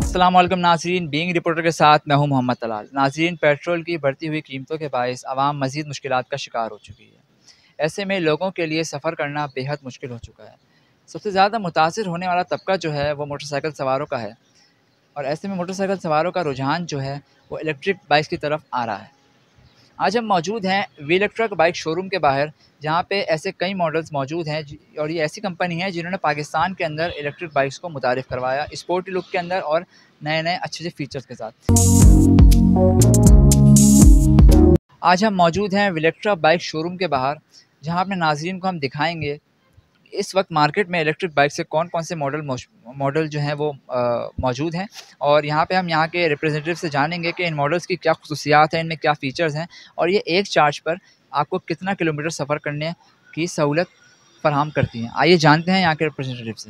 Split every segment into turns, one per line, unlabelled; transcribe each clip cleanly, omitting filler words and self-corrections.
अस्सलाम वालेकुम नाज़रीन, बीइंग रिपोर्टर के साथ मैं हूं मोहम्मद तलाल। नाज़रीन, पेट्रोल की बढ़ती हुई कीमतों के बायस आवाम मज़ीद मुश्किलात का शिकार हो चुकी है। ऐसे में लोगों के लिए सफ़र करना बेहद मुश्किल हो चुका है। सबसे ज़्यादा मुतासिर होने वाला तबका जो है वो मोटरसाइकिल सवारों का है, और ऐसे में मोटरसाइकिल सवारों का रुझान जो है वो इलेक्ट्रिक बाइक्स की तरफ आ रहा है। आज हम मौजूद हैं व्हील ट्रक बाइक शोरूम के बाहर, जहाँ पे ऐसे कई मॉडल्स मौजूद हैं और ये ऐसी कंपनी है जिन्होंने पाकिस्तान के अंदर इलेक्ट्रिक बाइक्स को मुतारिफ़ करवाया स्पोर्टी लुक के अंदर और नए-नए अच्छे फ़ीचर्स के साथ। आज हम मौजूद हैं विलेक्ट्रा बाइक शोरूम के बाहर, जहाँ अपने नाज़रीन को हम दिखाएँगे इस वक्त मार्केट में इलेक्ट्रिक बाइक से कौन-कौन से मॉडल जो हैं वो मौजूद हैं, और यहाँ पे हम यहाँ के रिप्रेजेंटेटिव से जानेंगे कि इन मॉडल्स की क्या ख़ुसूसियात हैं, इनमें क्या फ़ीचर्स हैं और ये एक चार्ज पर आपको कितना किलोमीटर सफ़र करने की सहूलत फ़राहम करती हैं। आइए जानते हैं यहाँ के रिप्रेजेंटेटिव से।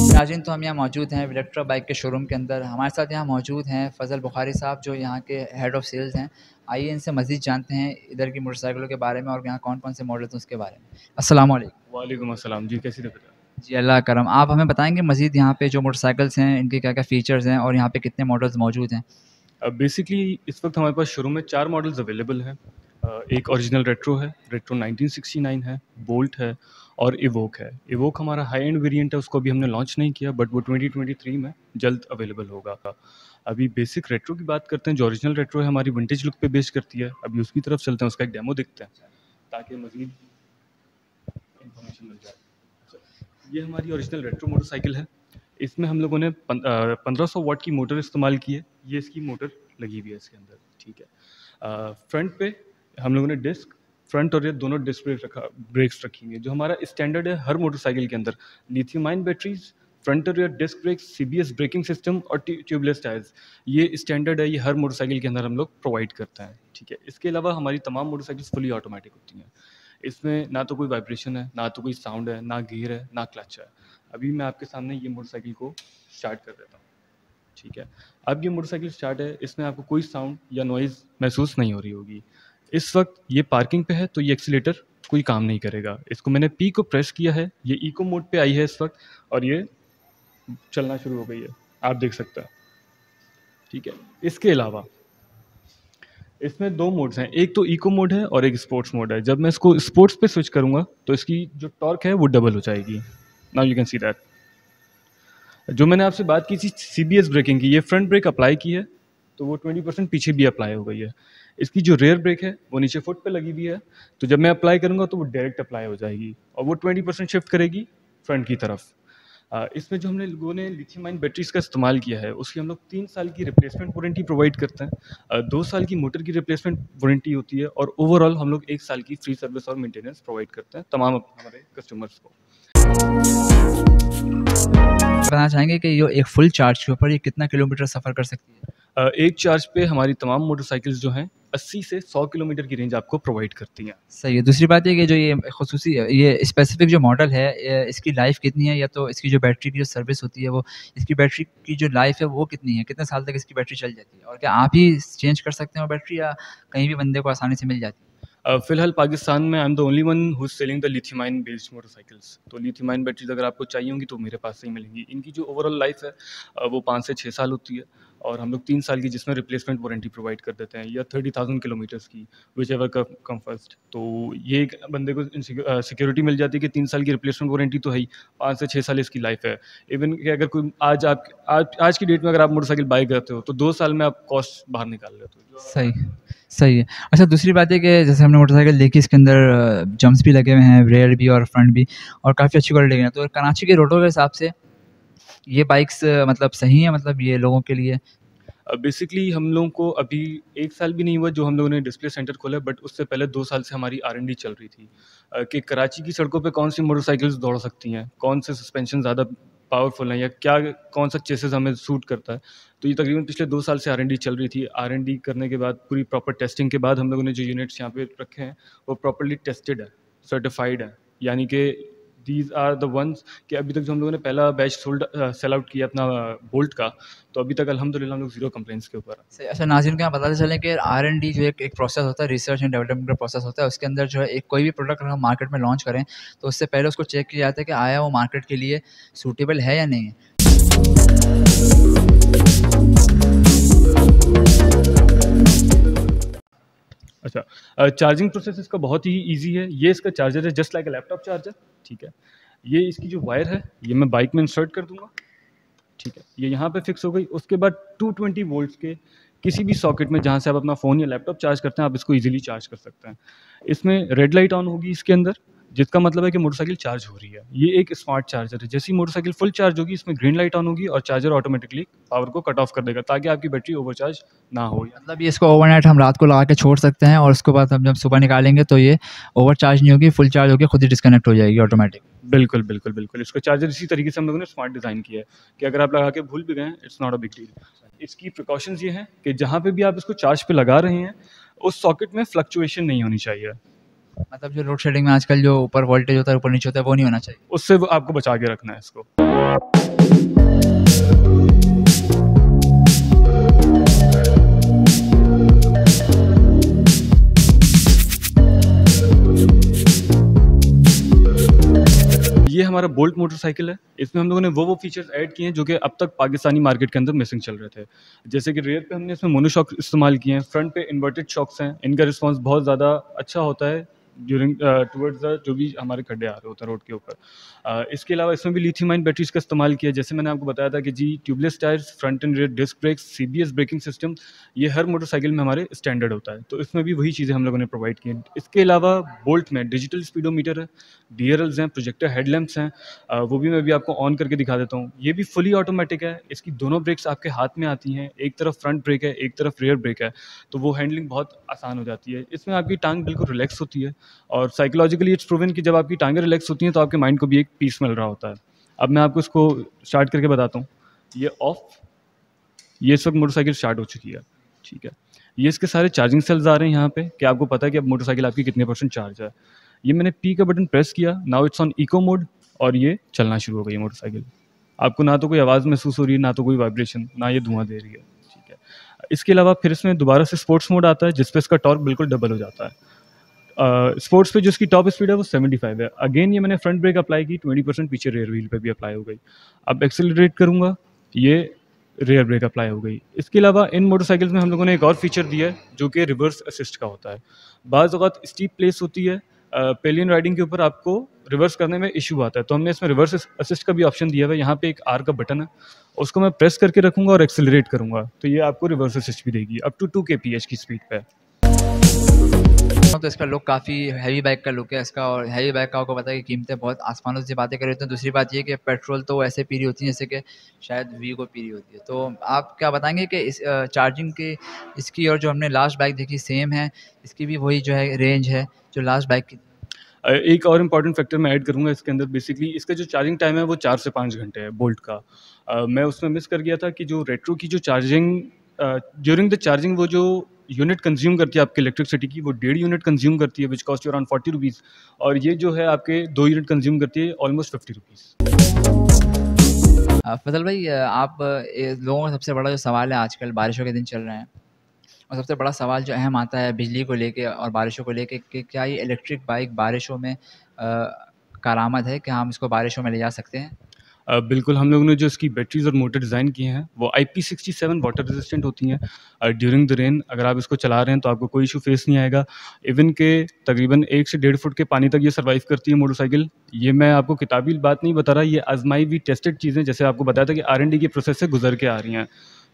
नाज़रीन, तो हम यहाँ मौजूद हैं विलेक्ट्रा बाइक के शोरूम के अंदर। हमारे साथ यहाँ मौजूद हैं फ़ज़ल बुखारी साहब, जो यहाँ के हेड ऑफ़ सेल्स हैं। आइए इनसे मज़ीद जानते हैं इधर की मोटरसाइकिलों के बारे में और यहाँ कौन-कौन से मॉडल्स हैं उसके बारे में। अस्सलाम वालेकुम।
वालेकुम अस्सलाम जी, कैसी तबीयत है?
जी, अल्लाह करम। आप हमें बताएँगे मज़ीद यहाँ पे जो मोटरसाइकिल्स हैं इनके क्या-क्या फ़ीचर्स हैं और यहाँ पे कितने मॉडल्स मौजूद हैं?
बेसिकली इस वक्त हमारे पास शोरूम में 4 मॉडल्स अवेलेबल हैं। एक ओरिजिनल रेट्रो है, रेट्रो 1969 है, बोल्ट है और इवोक है। इवोक हमारा हाई एंड वेरिएंट है, उसको अभी हमने लॉन्च नहीं किया, बट वो 2023 में जल्द अवेलेबल होगा। अभी बेसिक रेट्रो की बात करते हैं। जो ओरिजिनल रेट्रो है हमारी विंटेज लुक पे बेस करती है। अभी उसकी तरफ चलते हैं, उसका एक डेमो देखते हैं ताकि मज़ीद इन्फॉर्मेशन मिल जाए। ये हमारी ओरिजिनल रेट्रो मोटरसाइकिल है। इसमें हम लोगों ने 1500 वाट की मोटर इस्तेमाल की है। ये इसकी मोटर लगी हुई है इसके अंदर, ठीक है। फ्रंट पे हम लोगों ने डिस्क, फ्रंट और रियर दोनों डिस्क ब्रेक्स रखी हुई है, जो हमारा स्टैंडर्ड है हर मोटरसाइकिल के अंदर। लिथियम आयन बैटरीज, फ्रंट और rear disc brakes, CBS braking system और ट्यूबलेस टायर्स, ये स्टैंडर्ड है। ये हर मोटरसाइकिल के अंदर हम लोग प्रोवाइड करते हैं, ठीक है। इसके अलावा हमारी तमाम मोटरसाइकिल फुली ऑटोमेटिक होती हैं। इसमें ना तो कोई वाइब्रेशन है, ना तो कोई साउंड है, ना गियर है, ना क्लच है। अभी मैं आपके सामने ये मोटरसाइकिल को स्टार्ट कर देता हूँ, ठीक है। अब ये मोटरसाइकिल स्टार्ट है, इसमें आपको कोई साउंड या नॉइज़ महसूस नहीं हो रही होगी। इस वक्त ये पार्किंग पे है तो ये एक्सीलेटर कोई काम नहीं करेगा। इसको मैंने पी को प्रेस किया है, ये इको मोड पे आई है इस वक्त और ये चलना शुरू हो गई है, आप देख सकते हैं, ठीक है। इसके अलावा इसमें 2 मोड्स हैं, एक तो इको मोड है और एक स्पोर्ट्स मोड है। जब मैं इसको स्पोर्ट्स पे स्विच करूँगा तो इसकी जो टॉर्क है वो डबल हो जाएगी। Now you can see that. जो मैंने आपसे बात की थी सीबीएस ब्रेकिंग की, ये फ्रंट ब्रेक अप्लाई की है तो वो 20% पीछे भी अप्लाई हो गई है। इसकी जो रेयर ब्रेक है वो नीचे फुट पे लगी हुई है, तो जब मैं अप्लाई करूँगा तो वो डायरेक्ट अप्लाई हो जाएगी और वो 20% शिफ्ट करेगी फ्रंट की तरफ। इसमें जो हमने लोगों ने लिथियम आयन बैटरीज का इस्तेमाल किया है, उसकी हम लोग 3 साल की रिप्लेसमेंट वारंटी प्रोवाइड करते हैं। 2 साल की मोटर की रिप्लेसमेंट वारंटी होती है और ओवरऑल हम लोग 1 साल की फ्री सर्विस और मेंटेनेंस प्रोवाइड करते हैं तमाम हमारे कस्टमर्स को।
बताना चाहेंगे कि ये एक फुल चार्ज के ऊपर ये कितना किलोमीटर सफ़र कर सकती है?
एक चार्ज पे हमारी तमाम मोटरसाइकिल्स जो हैं 80 से 100 किलोमीटर की रेंज आपको प्रोवाइड करती हैं।
सही है। दूसरी बात ये कि जो ये ख़ुसूसी ये स्पेसिफ़िक जो मॉडल है, इसकी लाइफ़ कितनी है, या तो इसकी जो बैटरी की जो सर्विस होती है वो, इसकी बैटरी की जो लाइफ़ है वो कितनी है? कितने साल तक इसकी बैटरी चल जाती है? और क्या आप ही चेंज कर सकते हैं वो बैटरी, या कहीं भी बंदे को आसानी से मिल जाती है?
फ़िलहाल पाकिस्तान में I am the only one who is selling the lithium ion based motorcycles. तो लिथियम आयन बैटरीज़ अगर आपको चाहिए होंगी तो मेरे पास से ही मिलेंगी। इनकी जो ओवरऑल लाइफ़ है वो 5 से 6 साल होती है और हम लोग 3 साल की जिसमें रिप्लेसमेंट वारंटी प्रोवाइड कर देते हैं, या 30,000 किलोमीटर्स की, व्हिचएवर कम फर्स्ट। तो ये एक बंदे को सिक्योरिटी मिल जाती है कि 3 साल की रिप्लेसमेंट वारंटी तो है ही, 5 से 6 साल इसकी लाइफ़ है। इवन कि अगर कोई आज की डेट में अगर आप मोटरसाइकिल बाय करते हो तो 2 साल में आप कॉस्ट बाहर निकाल लेते हो।
सही, सही है। अच्छा, दूसरी बात है कि जैसे हमने मोटरसाइकिल देखी, इसके अंदर जंप्स भी लगे हुए हैं, रेयर भी और फ्रंट भी, और काफ़ी अच्छी क्वालिटी के हैं। तो कराची के रोडों के हिसाब से ये बाइक्स मतलब सही है, मतलब ये लोगों के लिए?
बेसिकली हम लोगों को अभी 1 साल भी नहीं हुआ जो हम लोगों ने डिस्प्ले सेंटर खोला है, बट उससे पहले 2 साल से हमारी R&D चल रही थी कि कराची की सड़कों पे कौन सी मोटरसाइकिल्स दौड़ सकती हैं, कौन से सस्पेंशन ज़्यादा पावरफुल हैं, या क्या कौन सा चेसिस हमें सूट करता है। तो ये तकरीबन पिछले 2 साल से R&D चल रही थी। R&D करने के बाद पूरी प्रॉपर टेस्टिंग के बाद हम लोगों ने जो यूनिट्स यहाँ पे रखे हैं वो प्रॉपर्ली टेस्टेड है, सर्टिफाइड है, यानी कि दीज आर द वंस कि अभी तक जो हम लोगों ने पहला बैच सेल आउट किया अपना बोल्ट का, तो अभी तक अल्हम्दुलिल्लाह हम लोग 0 कंप्लेंट्स के ऊपर हैं।
सही। अच्छा नाज़रीन, क्या बताते चलें कि R&D जो एक प्रोसेस होता है, रिसर्च एंड डेवलपमेंट का प्रोसेस होता है, उसके अंदर जो है एक कोई भी प्रोडक्ट अगर हम मार्केट में लॉन्च करें, तो उससे पहले उसको चेक किया जाता है कि आया वो मार्केट के लिए सूटेबल है या नहीं है।
अच्छा, चार्जिंग प्रोसेस इसका बहुत ही ईजी है। ये इसका चार्जर है, just like a laptop charger, ठीक है। ये इसकी जो वायर है, ये मैं बाइक में इंसर्ट कर दूंगा, ठीक है। ये यहाँ पे फिक्स हो गई। उसके बाद 220 वोल्ट्स के किसी भी सॉकेट में जहाँ से आप अपना फ़ोन या लैपटॉप चार्ज करते हैं, आप इसको इजीली चार्ज कर सकते हैं। इसमें रेड लाइट ऑन होगी इसके अंदर, जिसका मतलब है कि मोटरसाइकिल चार्ज हो रही है। ये एक स्मार्ट चार्जर है। जैसे ही मोटरसाइकिल फुल चार्ज होगी, इसमें ग्रीन लाइट ऑन होगी और चार्जर ऑटोमेटिकली पावर को कट ऑफ कर देगा, ताकि आपकी बैटरी ओवरचार्ज ना हो।
मतलब ये इसको ओवरनाइट हम रात को लगा के छोड़ सकते हैं और उसके बाद हम जब सुबह निकालेंगे तो ये ओवरचार्ज नहीं होगी, फुल चार्ज होगी, खुद ही डिस्कनेक्ट हो जाएगी ऑटोमेटिक।
बिल्कुल, बिल्कुल, बिल्कुल। इसका चार्जर इसी तरीके से हम लोगों ने स्मार्ट डिज़ाइन किया है कि अगर आप लगा के भूल भी गए हैं, it's not a big deal. इसकी प्रिकॉशंस ये हैं कि जहाँ पे भी आप इसको चार्ज पे लगा रहे हैं, उस सॉकेट में फ्लक्चुएशन नहीं होनी चाहिए।
मतलब जो लोड शेडिंग में आजकल जो ऊपर वोल्टेज होता है, ऊपर नीचे होता है, वो नहीं होना चाहिए।
उससे वो आपको बचा के रखना है इसको। ये हमारा बोल्ट मोटरसाइकिल है। इसमें हम लोगों ने वो फीचर्स ऐड किए हैं जो कि अब तक पाकिस्तानी मार्केट के अंदर मिसिंग चल रहे थे। जैसे कि रेयर पे हमने इसमें मोनोशॉक इस्तेमाल किए हैं, फ्रंट पे इन्वर्टेड शॉक्स हैं। इनका रिस्पॉन्स बहुत ज़्यादा अच्छा होता है ड्यूरिंग टुवर्ड्स द जो भी हमारे खड्डे आ रहे होते हैं रोड के ऊपर। इसके अलावा इसमें भी लिथियम आयन बैटरीज का इस्तेमाल किया। जैसे मैंने आपको बताया था कि जी tubeless tyres, front and rear disc brakes, CBS braking system, ये हर मोटरसाइकिल में हमारे स्टैंडर्ड होता है, तो इसमें भी वही चीज़ें हम लोगों ने प्रोवाइड की हैं। इसके अलावा बोल्ट में डिजिटल स्पीडोमीटर है, DRLs हैं, प्रोजेक्टर हेडलैम्प्स हैं, वो भी मैं अभी आपको ऑन करके दिखा देता हूँ। ये भी फुली ऑटोमेटिक है। इसकी दोनों ब्रेक्स आपके हाथ में आती हैं, एक तरफ फ्रंट ब्रेक है, एक तरफ रियर ब्रेक है, तो वो हैंडलिंग बहुत आसान हो जाती है। इसमें आपकी टांग बिल्कुल रिलैक्स होती है और साइकोलॉजिकली इट्स प्रूवन कि जब आपकी टांगें रिलैक्स होती हैं तो आपके माइंड को भी एक पीस मिल रहा होता है। अब मैं आपको इसको स्टार्ट करके बताता हूँ। ये ऑफ, ये इस वक्त मोटरसाइकिल स्टार्ट हो चुकी है, ठीक है। ये इसके सारे चार्जिंग सेल्स आ रहे हैं यहाँ पे कि आपको पता है कि अब मोटरसाइकिल आपकी कितने % चार्ज है। ये मैंने P का बटन प्रेस किया, now it's on eco mode और ये चलना शुरू हो गई है मोटरसाइकिल। आपको ना तो कोई आवाज़ महसूस हो रही है, ना तो कोई वाइब्रेशन, ना ये धुआं दे रही है, ठीक है। इसके अलावा फिर इसमें दोबारा से स्पोर्ट्स मोड आता है, जिस पे इसका टॉर्क बिल्कुल डबल हो जाता है। स्पोर्ट्स पे जो इसकी टॉप स्पीड है वो 75 है। अगेन ये मैंने फ्रंट ब्रेक अप्लाई की, 20% पीछे रेयर व्हील पे भी अप्लाई हो गई। अब एक्सेलरेट करूँगा, ये रेयर ब्रेक अप्लाई हो गई। इसके अलावा इन मोटरसाइकिल्स में हम लोगों ने एक और फीचर दिया है जो कि रिवर्स असिस्ट का होता है। बाज़ औक़ात स्टीप प्लेस होती है, पेलियन राइडिंग के ऊपर आपको रिवर्स करने में इशू आता है, तो हमने इसमें रिवर्स असिस्ट का भी ऑप्शन दिया हुआ है। यहाँ पे एक R का बटन है, उसको मैं प्रेस करके रखूँगा और एक्सेलरेट करूँगा, तो ये आपको रिवर्स असिस्ट भी देगी अप टू 2 kph की स्पीड पे।
तो इसका लुक काफ़ी हैवी बाइक का लुक है इसका, और हैवी बाइक का आपको पता है कि कीमतें बहुत आसमानों से बातें कर रही होती हैं। दूसरी बात ये कि पेट्रोल तो ऐसे पी रही होती है जैसे कि शायद वी को पी रही होती है। तो आप क्या बताएंगे कि इस चार्जिंग के इसकी और जो हमने लास्ट बाइक देखी सेम है, इसकी भी वही जो है रेंज है जो लास्ट बाइक की?
एक और इम्पॉर्टेंट फैक्टर मैं ऐड करूँगा इसके अंदर, बेसिकली इसका जो चार्जिंग टाइम है वो 4 से 5 घंटे है बोल्ट का। मैं उसमें मिस कर गया था कि जो रेट्रो की जो चार्जिंग ड्यूरिंग द चार्जिंग वो जो यूनिट कंज्यूम करती है आपके इलेक्ट्रिसिटी की, वो 1.5 यूनिट कंज्यूम करती है, which cost you around 40 rupees, और ये जो है आपके 2 यूनिट कंज्यूम करती है ऑलमोस्ट 50 रुपीज़।
फजल भाई, आप लोगों का सबसे बड़ा जो सवाल है, आजकल बारिशों के दिन चल रहे हैं और सबसे बड़ा सवाल जो अहम आता है बिजली को लेके और बारिशों को लेके कि क्या ये इलेक्ट्रिक बाइक बारिशों में कारआमद है, क्या हम इसको बारिशों में ले जा सकते हैं?
बिल्कुल, हम लोगों ने जो इसकी बैटरीज़ और मोटर डिज़ाइन किए हैं वो IP67 वाटर रेजिस्टेंट होती हैं। ड्यूरिंग द रेन अगर आप इसको चला रहे हैं तो आपको कोई इशू फेस नहीं आएगा। इवन के तकरीबन 1 से 1.5 फुट के पानी तक ये सर्वाइव करती है मोटरसाइकिल। ये मैं आपको किताबी बात नहीं बता रहा, ये आज़माई हुई टेस्टेड चीज़ें, जैसे आपको बताया था कि R&D की प्रोसेस से गुजर के आ रही हैं।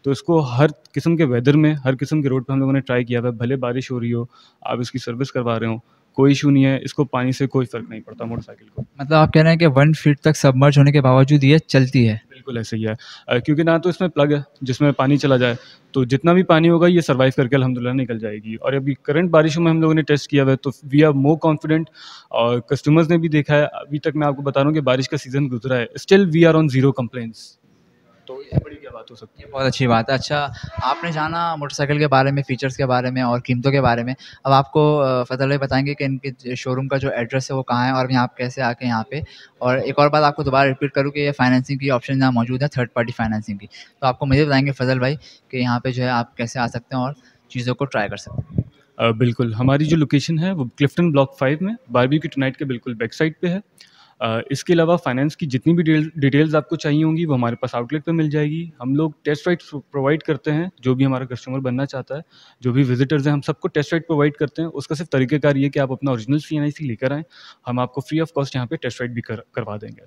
तो इसको हर किस्म के वेदर में, हर किस्म के रोड पे हम लोगों ने ट्राई किया हुआ है। भले बारिश हो रही हो, आप इसकी सर्विस करवा रहे हो, कोई इशू नहीं है, इसको पानी से कोई फ़र्क नहीं पड़ता मोटरसाइकिल को।
मतलब आप कह रहे हैं कि 1 फीट तक सबमर्ज होने के बावजूद ये चलती है?
बिल्कुल ऐसे ही है, क्योंकि ना तो इसमें प्लग है जिसमें पानी चला जाए, तो जितना भी पानी होगा ये सर्वाइव करके अल्हम्दुलिल्लाह निकल जाएगी। और अभी करंट बारिशों में हम लोगों ने टेस्ट किया हुआ है, तो वी आर मोर कॉन्फिडेंट और कस्टमर्स ने भी देखा है। अभी तक मैं आपको बता रहा हूँ कि बारिश का सीज़न गुजरा है, still we are on 0 complaints. तो इससे बड़ी क्या बात हो सकती
ये
है।
बहुत अच्छी बात है। अच्छा, आपने जाना मोटरसाइकिल के बारे में, फ़ीचर्स के बारे में और कीमतों के बारे में। अब आपको फ़ज़ल भाई बताएँगे कि इनके शोरूम का जो एड्रेस है वो कहाँ है और यहाँ आप कैसे आके यहाँ पे। और एक और बात आपको दोबारा रिपीट करूँ कि ये फाइनेंसिंग की ऑप्शन यहाँ मौजूद है, थर्ड पार्टी फाइनेंसिंग की। तो आपको मुझे बताएँगे फ़ज़ल भाई कि यहाँ पे जो है आप कैसे आ सकते हैं और चीज़ों को ट्राई कर सकते हैं।
बिल्कुल, हमारी जो लोकेशन है वो क्लिफ्टन ब्लॉक 5 में बारबेक्यू टुनाइट के बिल्कुल बैक साइड पे है। इसके अलावा फाइनेंस की जितनी भी डिटेल्स आपको चाहिए होंगी वो हमारे पास आउटलेट पे मिल जाएगी। हम लोग टेस्ट राइड्स प्रोवाइड करते हैं, जो भी हमारा कस्टमर बनना चाहता है, जो भी विज़िटर्स हैं हम सबको टेस्ट राइड प्रोवाइड करते हैं। उसका सिर्फ तरीक़ेकार ये है कि आप अपना ओरिजिनल सीएनआईसी लेकर आएँ, हम आपको फ्री ऑफ कॉस्ट यहाँ पे टेस्ट राइड भी करवा देंगे।